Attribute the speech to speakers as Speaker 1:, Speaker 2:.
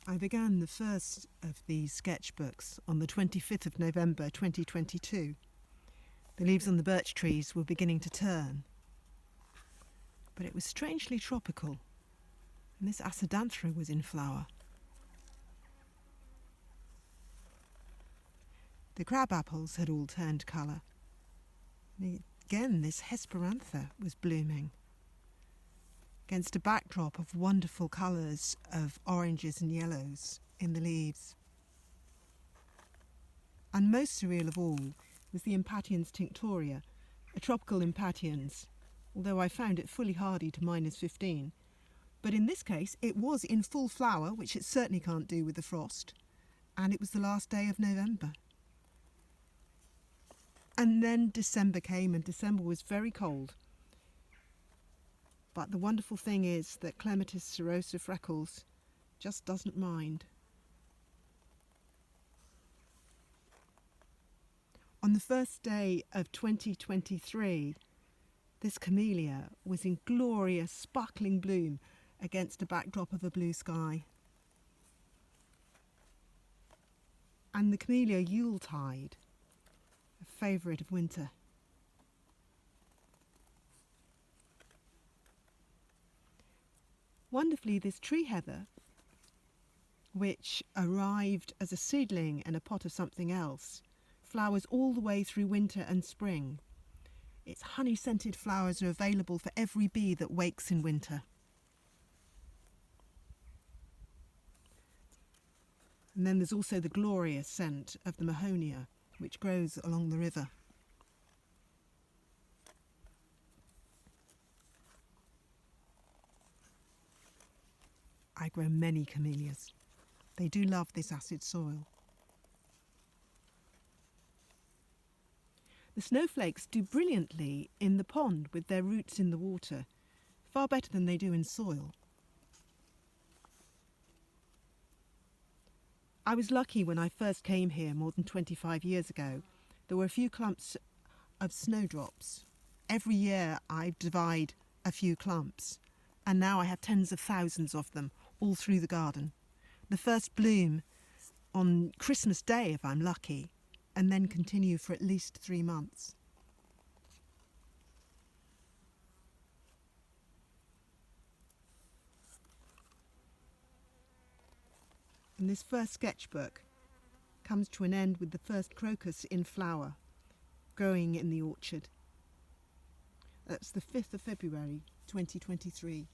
Speaker 1: I began the first of these sketchbooks on the 25th of November 2022. The leaves on the birch trees were beginning to turn. But it was strangely tropical, and this acidanthera was in flower. The crab apples had all turned colour. Again, this hesperantha was blooming against a backdrop of wonderful colours of oranges and yellows in the leaves. And most surreal of all was the Impatiens tinctoria, a tropical Impatiens, although I found it fully hardy to -15. But in this case, it was in full flower, which it certainly can't do with the frost, and it was the last day of November. And then December came, and December was very cold. But the wonderful thing is that Clematis serosa Freckles just doesn't mind. On the first day of 2023, this camellia was in glorious, sparkling bloom against a backdrop of a blue sky. And the camellia Yuletide, a favourite of winter. Wonderfully, this tree heather, which arrived as a seedling in a pot of something else, flowers all the way through winter and spring. Its honey-scented flowers are available for every bee that wakes in winter. And then there's also the glorious scent of the mahonia, which grows along the river. I grow many camellias. They do love this acid soil. The snowflakes do brilliantly in the pond with their roots in the water, far better than they do in soil. I was lucky when I first came here more than 25 years ago. There were a few clumps of snowdrops. Every year I divide a few clumps, and now I have tens of thousands of them all through the garden. The first bloom on Christmas Day if I'm lucky, and then continue for at least 3 months. And this first sketchbook comes to an end with the first crocus in flower, growing in the orchard. That's the 5th of February 2023.